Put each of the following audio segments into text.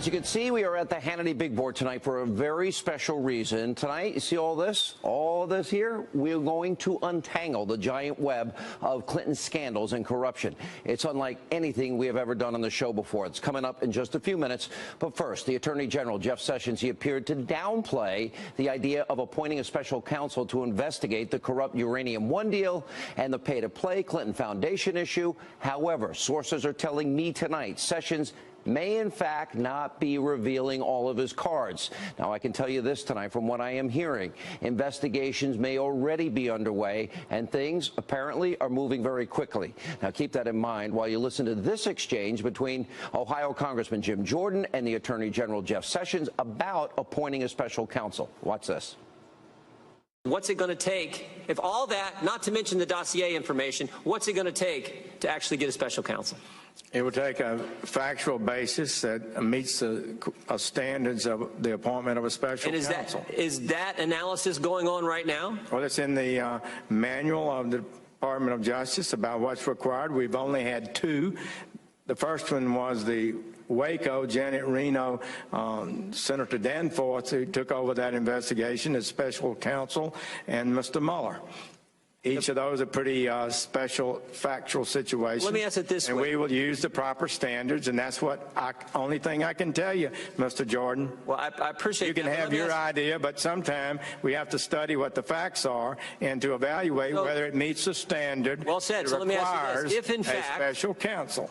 As you can see, we are at the Hannity big board tonight for a very special reason. Tonight, you see all this? All this here? We're going to untangle the giant web of Clinton scandals and corruption. It's unlike anything we have ever done on the show before. It's coming up in just a few minutes. But first, the Attorney General, Jeff Sessions, he appeared to downplay the idea of appointing a special counsel to investigate the corrupt Uranium One deal and the pay-to-play Clinton Foundation issue. However, sources are telling me tonight Sessions may in fact not be revealing all of his cards. Now, I can tell you this tonight from what I am hearing. Investigations may already be underway, and things apparently are moving very quickly. Now, keep that in mind while you listen to this exchange between Ohio Congressman Jim Jordan and the Attorney General Jeff Sessions about appointing a special counsel. Watch this. What's it going to take, if all that, not to mention the dossier information, what's it going to take to actually get a special counsel? It would take a factual basis that meets the standards of the appointment of a special counsel. Is that analysis going on right now? Well, it's in the manual of the Department of Justice about what's required. We've only had two. The first one was the Waco, Janet Reno, Senator Danforth, who took over that investigation as special counsel, and Mr. Mueller. Each of those are pretty special factual situations. Let me ask it this way. And we will use the proper standards, and that's what only thing I can tell you, Mr. Jordan. Well, I appreciate that. You can have your idea, but sometime we have to study what the facts are and to evaluate whether it meets the standard. Well said. So let me ask you this. If in fact, a special counsel.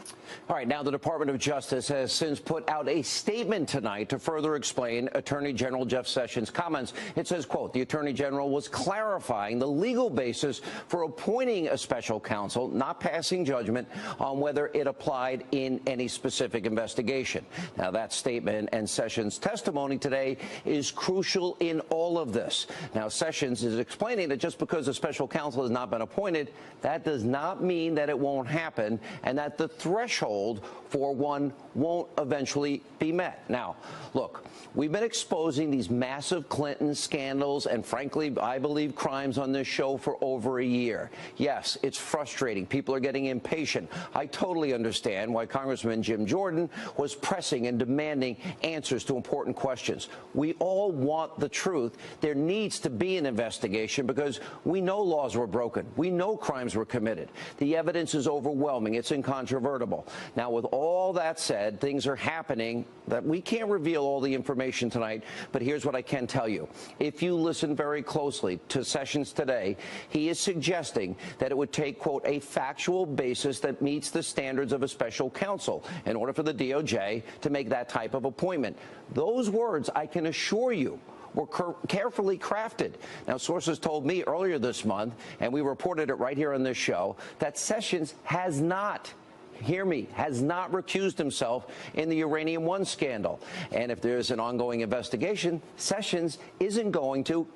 All right, now the Department of Justice has since put out a statement tonight to further explain Attorney General Jeff Sessions' comments. It says, quote, the Attorney General was clarifying the legal basis for appointing a special counsel, not passing judgment on whether it applied in any specific investigation. Now, that statement and Sessions' testimony today is crucial in all of this. Now, Sessions is explaining that just because a special counsel has not been appointed, that does not mean that it won't happen and that the threshold for one won't eventually be met. Now, look, we've been exposing these massive Clinton scandals and, frankly, I believe crimes on this show for over a year. Yes, it's frustrating. People are getting impatient. I totally understand why Congressman Jim Jordan was pressing and demanding answers to important questions. We all want the truth. There needs to be an investigation because we know laws were broken. We know crimes were committed. The evidence is overwhelming. It's incontrovertible. Now, with all that said, things are happening that we can't reveal all the information tonight, but here's what I can tell you. If you listen very closely to Sessions today, he is suggesting that it would take, quote, a factual basis that meets the standards of a special counsel in order for the DOJ to make that type of appointment. Those words, I can assure you, were carefully crafted. Now, sources told me earlier this month, and we reported it right here on this show, that Sessions has not, hear me, has not recused himself in the Uranium One scandal. And if there's an ongoing investigation, Sessions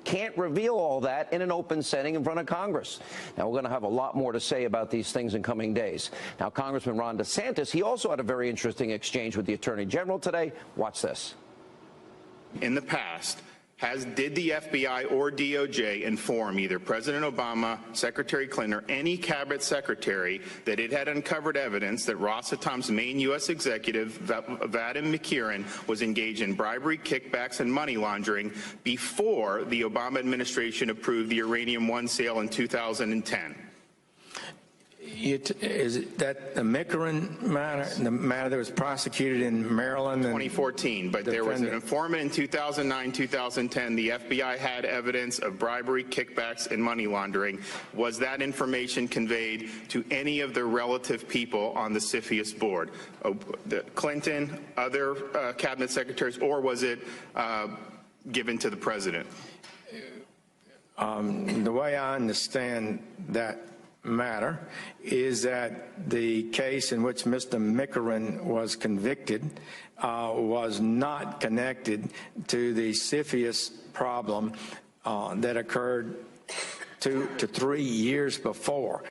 can't reveal all that in an open setting in front of Congress. Now, we're going to have a lot more to say about these things in coming days. Now, Congressman Ron DeSantis, he also had a very interesting exchange with the Attorney General today. Watch this. In the past, did the FBI or DOJ inform either President Obama, Secretary Clinton, or any cabinet secretary that it had uncovered evidence that Rosatom's main U.S. executive, Vadim Mikirin, was engaged in bribery, kickbacks, and money laundering before the Obama administration approved the Uranium One sale in 2010? Is that the Mikirin matter, the matter that was prosecuted in Maryland? 2014, but there was an informant in 2009, 2010. The FBI had evidence of bribery, kickbacks, and money laundering. Was that information conveyed to any of the relative people on the CFIUS board? Clinton, other cabinet secretaries, or was it given to the president? The way I understand that matter is that the case in which Mr. Mikirin was convicted was not connected to the CFIUS problem that occurred 2 to 3 years before.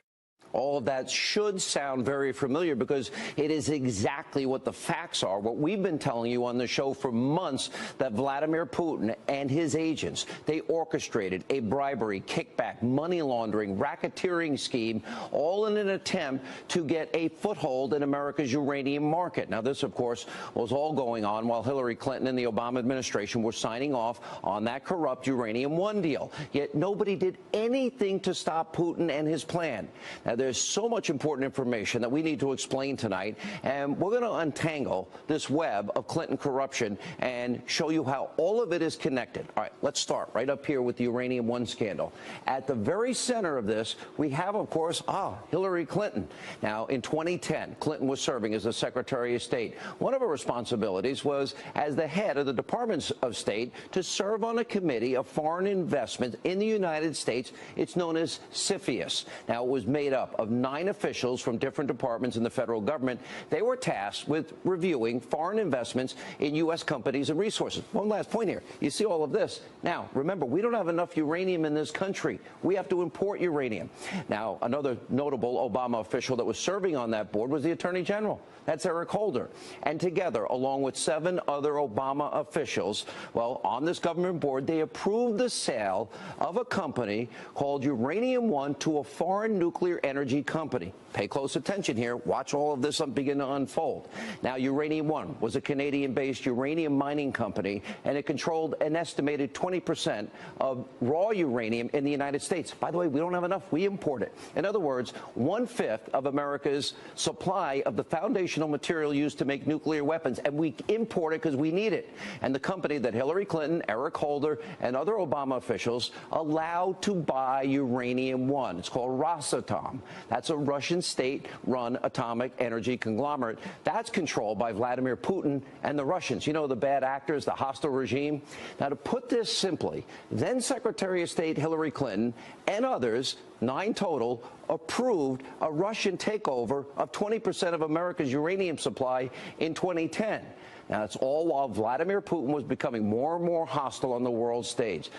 All of that should sound very familiar because it is exactly what the facts are. What we've been telling you on the show for months, that Vladimir Putin and his agents, they orchestrated a bribery, kickback, money laundering, racketeering scheme, all in an attempt to get a foothold in America's uranium market. Now, this, of course, was all going on while Hillary Clinton and the Obama administration were signing off on that corrupt Uranium One deal. Yet nobody did anything to stop Putin and his plan. Now, there's so much important information that we need to explain tonight, and we're going to untangle this web of Clinton corruption and show you how all of it is connected. All right, let's start right up here with the Uranium One scandal. At the very center of this, we have, of course, Hillary Clinton. Now, in 2010, Clinton was serving as the Secretary of State. One of her responsibilities was, as the head of the Department of State, to serve on a committee of foreign investment in the United States. It's known as CFIUS. Now, it was made up of 9 officials from different departments in the federal government. They were tasked with reviewing foreign investments in U.S. companies and resources. One last point here. You see all of this. Now, remember, we don't have enough uranium in this country. We have to import uranium. Now, another notable Obama official that was serving on that board was the Attorney General. That's Eric Holder. And together, along with 7 other Obama officials, well, on this government board, they approved the sale of a company called Uranium One to a foreign nuclear energy company. Pay close attention here. Watch all of this begin to unfold. Now, Uranium One was a Canadian-based uranium mining company, and it controlled an estimated 20% of raw uranium in the United States. By the way, we don't have enough. We import it. In other words, 1/5 of America's supply of the foundational material used to make nuclear weapons, and we import it because we need it. And the company that Hillary Clinton, Eric Holder, and other Obama officials allowed to buy Uranium One. It's called Rosatom. That's a Russian state-run atomic energy conglomerate that's controlled by Vladimir Putin and the Russians. You know, the bad actors, the hostile regime. Now, to put this simply, then Secretary of State Hillary Clinton and others, 9 total, approved a Russian takeover of 20% of America's uranium supply in 2010. Now, that's all while Vladimir Putin was becoming more and more hostile on the world stage.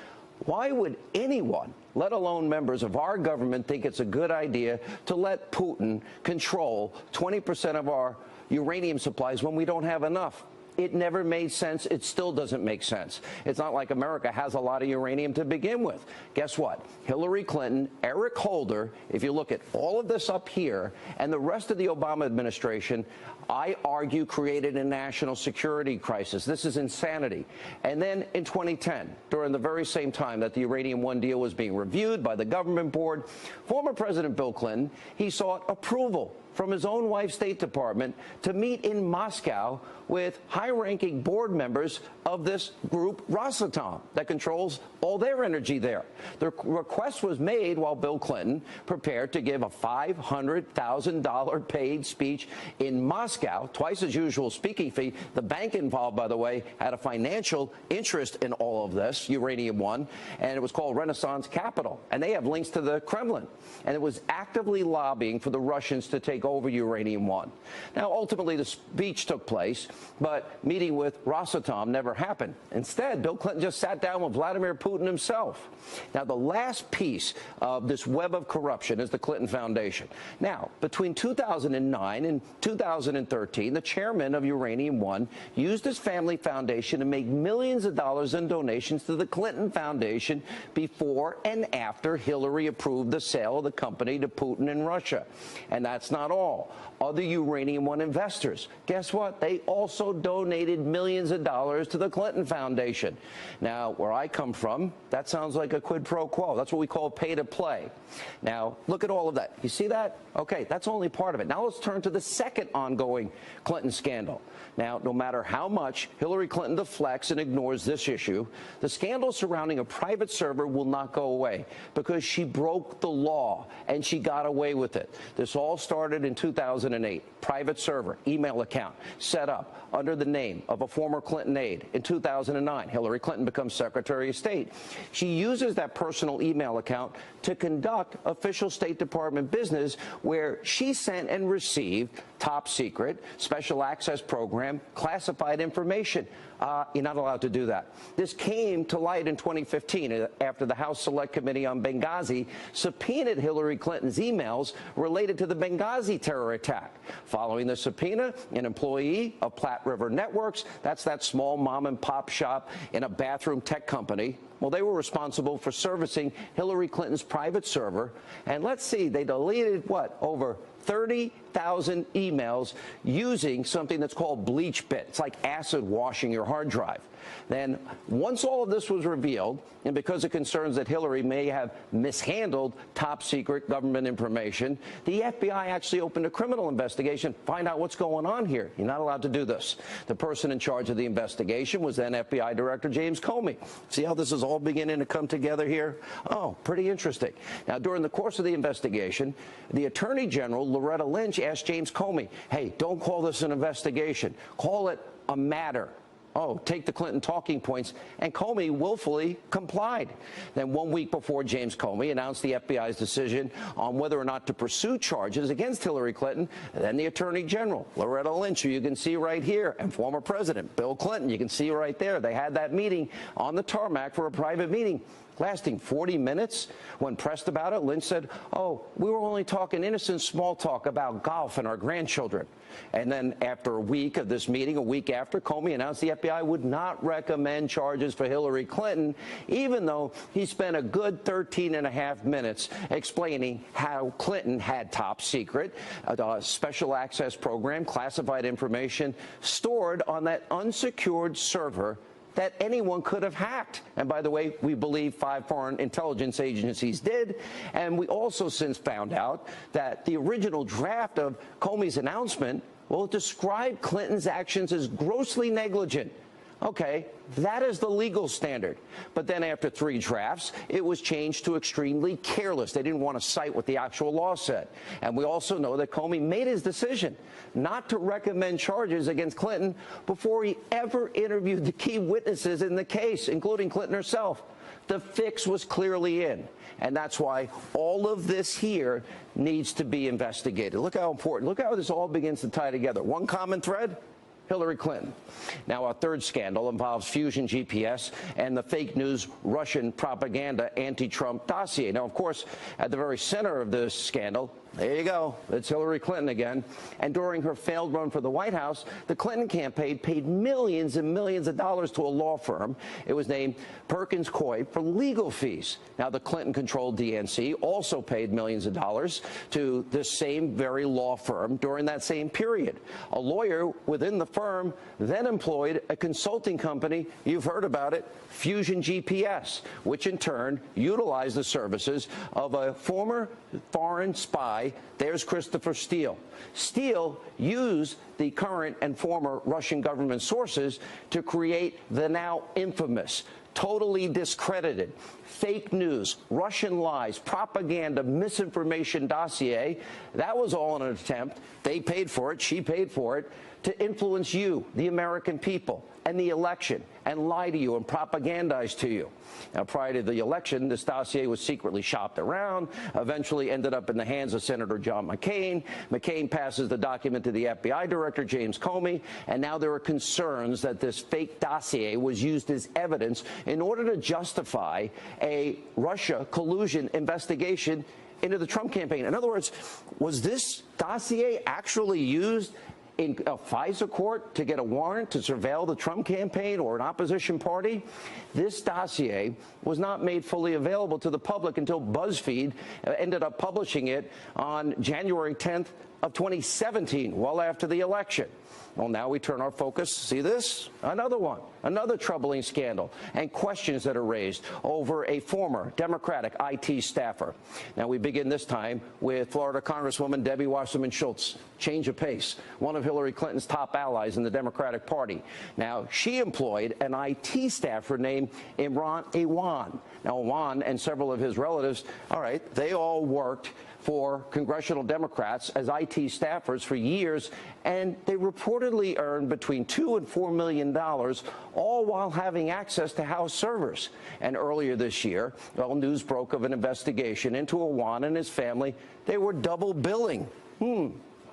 Why would anyone, let alone members of our government, think it's a good idea to let Putin control 20% of our uranium supplies when we don't have enough? It never made sense. It still doesn't make sense. It's not like America has a lot of uranium to begin with. Guess what? Hillary Clinton, Eric Holder, if you look at all of this up here, and the rest of the Obama administration, I argue, created a national security crisis. This is insanity. And then in 2010, during the very same time that the Uranium One deal was being reviewed by the government board, former President Bill Clinton, he sought approval from his own wife's State Department to meet in Moscow with high-ranking board members of this group, Rosatom, that controls all their energy there. The request was made while Bill Clinton prepared to give a $500,000 paid speech in Moscow, twice his usual speaking fee. The bank involved, by the way, had a financial interest in all of this, Uranium One, and it was called Renaissance Capital. And they have links to the Kremlin. And it was actively lobbying for the Russians to take over Uranium One. Now, ultimately, the speech took place, but meeting with Rosatom never happened. Instead, Bill Clinton just sat down with Vladimir Putin himself. Now, the last piece of this web of corruption is the Clinton Foundation. Now, between 2009 and 2013, the chairman of Uranium One used his family foundation to make millions of dollars in donations to the Clinton Foundation before and after Hillary approved the sale of the company to Putin and Russia. And that's not all. Other Uranium One investors, guess what? They also donated millions of dollars to the Clinton Foundation. Now, where I come from, that sounds like a quid pro quo. That's what we call pay to play. Now, look at all of that. You see that? Okay, that's only part of it. Now let's turn to the second ongoing Clinton scandal. Now, no matter how much Hillary Clinton deflects and ignores this issue, the scandal surrounding a private server will not go away because she broke the law and she got away with it. This all started in 2008. Private server, email account, set up under the name of a former Clinton aide. In 2009, Hillary Clinton becomes Secretary of State. She uses that personal email account to conduct official State Department business where she sent and received top secret, special access program, classified information. You're not allowed to do that. This came to light in 2015 after the House Select Committee on Benghazi subpoenaed Hillary Clinton's emails related to the Benghazi terror attack. Following the subpoena, an employee of Platte River Networks, that's that small mom and pop shop in a bathroom tech company, well, they were responsible for servicing Hillary Clinton's private server. And let's see, they deleted what? Over 30,000 emails using something that's called bleach bit. It's like acid washing your hard drive. Then once all of this was revealed, and because of concerns that Hillary may have mishandled top secret government information, the FBI actually opened a criminal investigation to find out what's going on here. You're not allowed to do this. The person in charge of the investigation was then FBI Director James Comey. See how this is all beginning to come together here? Oh, pretty interesting. Now, during the course of the investigation, the Attorney General, Loretta Lynch, asked James Comey, hey, don't call this an investigation. Call it a matter. Oh, take the Clinton talking points, and Comey willfully complied. Then 1 week before James Comey announced the FBI's decision on whether or not to pursue charges against Hillary Clinton, then the Attorney General, Loretta Lynch, who you can see right here, and former President Bill Clinton, you can see right there. They had that meeting on the tarmac for a private meeting lasting 40 minutes. When pressed about it, Lynch said, oh, we were only talking innocent small talk about golf and our grandchildren. And then after a week of this meeting, a week after, Comey announced the FBI would not recommend charges for Hillary Clinton, even though he spent a good 13 and a half minutes explaining how Clinton had top secret, special access program, classified information stored on that unsecured server that anyone could have hacked. And by the way, we believe 5 foreign intelligence agencies did. And we also since found out that the original draft of Comey's announcement, well, it described Clinton's actions as grossly negligent. Okay, that is the legal standard. But then after 3 drafts, it was changed to extremely careless. They didn't want to cite what the actual law said. And we also know that Comey made his decision not to recommend charges against Clinton before he ever interviewed the key witnesses in the case, including Clinton herself. The fix was clearly in. And that's why all of this here needs to be investigated. Look how important. Look how this all begins to tie together. One common thread? Hillary Clinton. Now, our third scandal involves Fusion GPS and the fake news Russian propaganda anti-Trump dossier. Now, of course, at the very center of this scandal, there you go, it's Hillary Clinton again. And during her failed run for the White House, the Clinton campaign paid millions and millions of dollars to a law firm. It was named Perkins Coie for legal fees. Now, the Clinton-controlled DNC also paid millions of dollars to this same very law firm during that same period. A lawyer within the firm then employed a consulting company, you've heard about it, Fusion GPS, which in turn utilized the services of a former foreign spy. There's Christopher Steele. Steele used the current and former Russian government sources to create the now infamous, totally discredited, fake news, Russian lies, propaganda, misinformation dossier. That was all in an attempt. They paid for it. She paid for it to influence you, the American people, and the election, and lie to you and propagandize to you. Now, prior to the election, this dossier was secretly shopped around, eventually ended up in the hands of Senator John McCain. McCain passes the document to the FBI Director, James Comey, and now there are concerns that this fake dossier was used as evidence in order to justify a Russia collusion investigation into the Trump campaign. In other words, was this dossier actually used in a FISA court to get a warrant to surveil the Trump campaign or an opposition party? This dossier was not made fully available to the public until BuzzFeed ended up publishing it on January 10th of 2017, well after the election. Well, now we turn our focus, see this? Another one, another troubling scandal, and questions that are raised over a former Democratic IT staffer. Now we begin this time with Florida Congresswoman Debbie Wasserman Schultz. Change of pace, one of Hillary Clinton's top allies in the Democratic Party. Now, she employed an IT staffer named Imran Awan. Now, Awan and several of his relatives, all right, they all worked for congressional Democrats as IT staffers for years, and they reportedly earned between $2 and $4 million, all while having access to House servers. And earlier this year, well, news broke of an investigation into Awan and his family. They were double billing.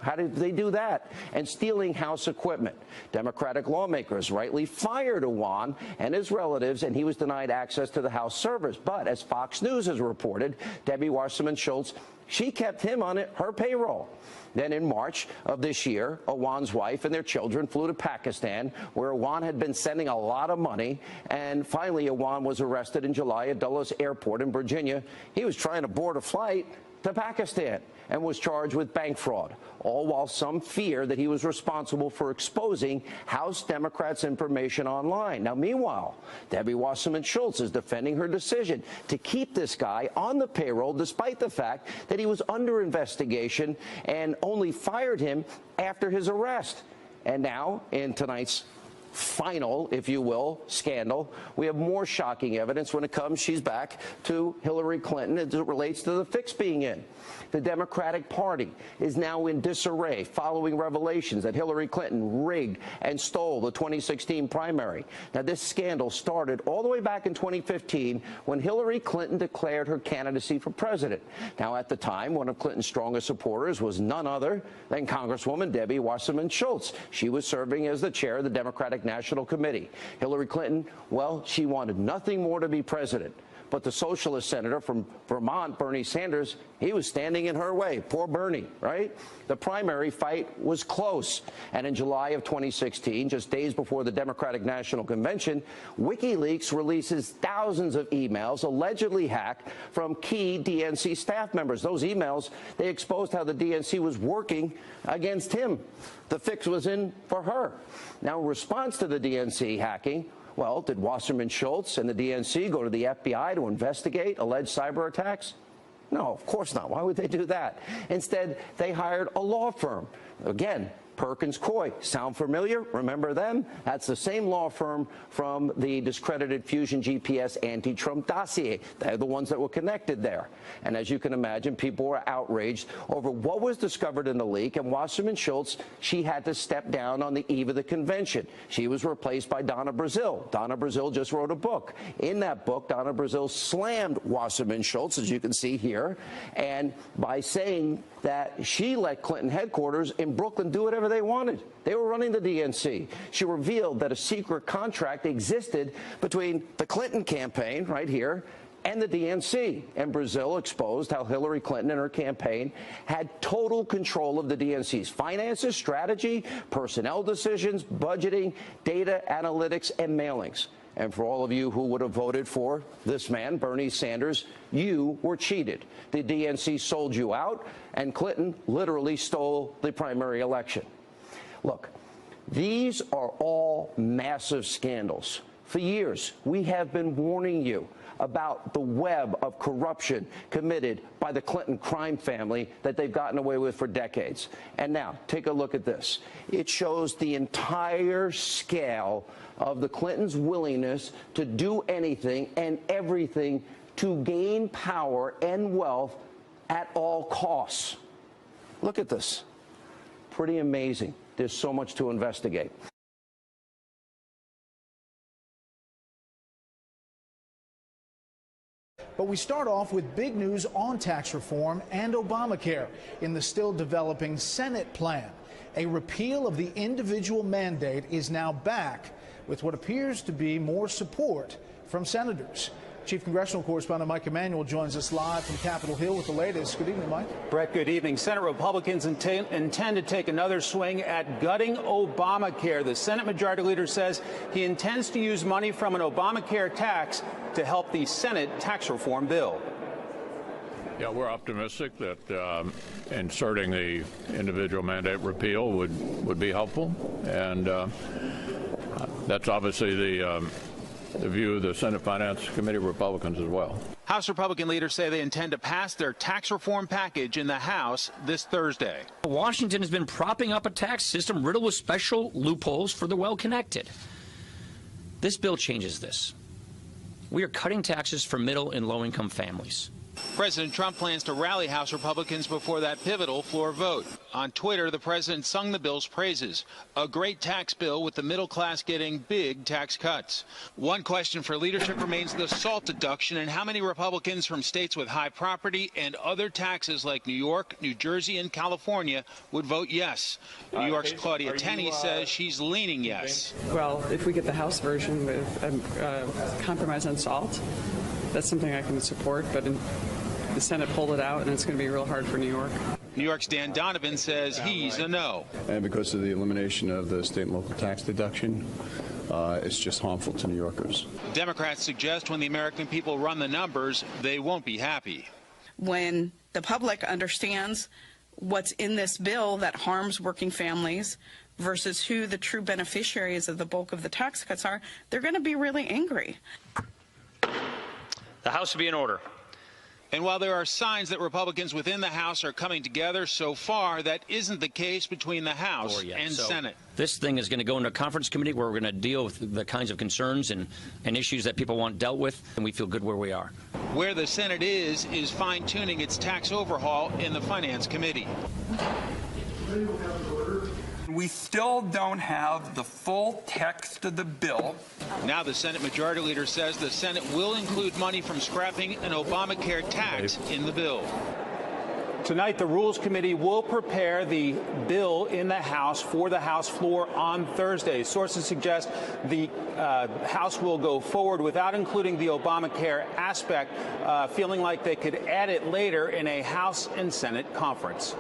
How did they do that? And stealing House equipment. Democratic lawmakers rightly fired Awan and his relatives, and he was denied access to the House servers. But as Fox News has reported, Debbie Wasserman Schultz, she kept him on her payroll. Then in March of this year, Awan's wife and their children flew to Pakistan, where Awan had been sending a lot of money. And finally, Awan was arrested in July at Dulles Airport in Virginia. He was trying to board a flight to Pakistan and was charged with bank fraud, all while some fear that he was responsible for exposing House Democrats' information online. Now, meanwhile, Debbie Wasserman Schultz is defending her decision to keep this guy on the payroll despite the fact that he was under investigation and only fired him after his arrest. And now, in tonight's final, if you will, scandal, we have more shocking evidence when it comes, she's back, to Hillary Clinton as it relates to the fix being in. The Democratic Party is now in disarray following revelations that Hillary Clinton rigged and stole the 2016 primary. Now, this scandal started all the way back in 2015 when Hillary Clinton declared her candidacy for president. Now, at the time, one of Clinton's strongest supporters was none other than Congresswoman Debbie Wasserman Schultz. She was serving as the chair of the Democratic National Committee. Hillary Clinton, well, she wanted nothing more to be president. But the socialist senator from Vermont, Bernie Sanders, he was standing in her way. Poor Bernie, right? The primary fight was close. And in July of 2016, just days before the Democratic National Convention, WikiLeaks releases thousands of emails allegedly hacked from key DNC staff members. Those emails, they exposed how the DNC was working against him. The fix was in for her. Now, in response to the DNC hacking, well, did Wasserman Schultz and the DNC go to the FBI to investigate alleged cyber attacks? No, of course not. Why would they do that? Instead, they hired a law firm. Again, Perkins Coie. Sound familiar? Remember them? That's the same law firm from the discredited Fusion GPS anti-Trump dossier. They're the ones that were connected there. And as you can imagine, people were outraged over what was discovered in the leak. And Wasserman Schultz, she had to step down on the eve of the convention. She was replaced by Donna Brazile. Donna Brazile just wrote a book. In that book, Donna Brazile slammed Wasserman Schultz, as you can see here, and by saying that she let Clinton headquarters in Brooklyn do whatever they wanted. They were running the DNC. She revealed that a secret contract existed between the Clinton campaign, right here, and the DNC. And Brazile exposed how Hillary Clinton and her campaign had total control of the DNC's finances, strategy, personnel decisions, budgeting, data analytics, and mailings. And for all of you who would have voted for this man, Bernie Sanders, you were cheated. The DNC sold you out, and Clinton literally stole the primary election. Look, these are all massive scandals. For years, we have been warning you about the web of corruption committed by the Clinton crime family that they've gotten away with for decades. And now, take a look at this. It shows the entire scale of the Clintons' willingness to do anything and everything to gain power and wealth at all costs. Look at this. Pretty amazing. There's so much to investigate. But we start off with big news on tax reform and Obamacare in the still developing Senate plan. A repeal of the individual mandate is now back with what appears to be more support from senators. Chief Congressional Correspondent Mike Emanuel joins us live from Capitol Hill with the latest. Good evening, Mike. Brett, good evening. Senate Republicans intend to take another swing at gutting Obamacare. The Senate Majority Leader says he intends to use money from an Obamacare tax to help the Senate tax reform bill. Yeah, we're optimistic that inserting the individual mandate repeal would be helpful, and that's obviously the view of the Senate Finance Committee Republicans as well. House Republican leaders say they intend to pass their tax reform package in the House this Thursday. Washington has been propping up a tax system riddled with special loopholes for the well-connected. This bill changes this. We are cutting taxes for middle and low-income families. President Trump plans to rally House Republicans before that pivotal floor vote. On Twitter, the president sung the bill's praises. A great tax bill with the middle class getting big tax cuts. One question for leadership remains the SALT deduction and how many Republicans from states with high property and other taxes like New York, New Jersey, and California would vote yes. New York's Claudia Tenney says she's leaning yes. Well, if we get the House version with compromise on SALT, that's something I can support, but the Senate pulled it out, and it's going to be real hard for New York. New York's Dan Donovan says he's a no. And because of the elimination of the state and local tax deduction, it's just harmful to New Yorkers. Democrats suggest when the American people run the numbers, they won't be happy. When the public understands what's in this bill that harms working families versus who the true beneficiaries of the bulk of the tax cuts are, they're going to be really angry. The House will be in order. And while there are signs that Republicans within the House are coming together, so far that isn't the case between the House and Senate. This thing is going to go into a conference committee where we're going to deal with the kinds of concerns and issues that people want dealt with, and we feel good where we are. Where the Senate is fine-tuning its tax overhaul in the Finance Committee. We still don't have the full text of the bill. Now the Senate Majority Leader says the Senate will include money from scrapping an Obamacare tax in the bill. Tonight, the Rules Committee will prepare the bill in the House for the House floor on Thursday. Sources suggest the House will go forward without including the Obamacare aspect, feeling like they could add it later in a House and Senate conference.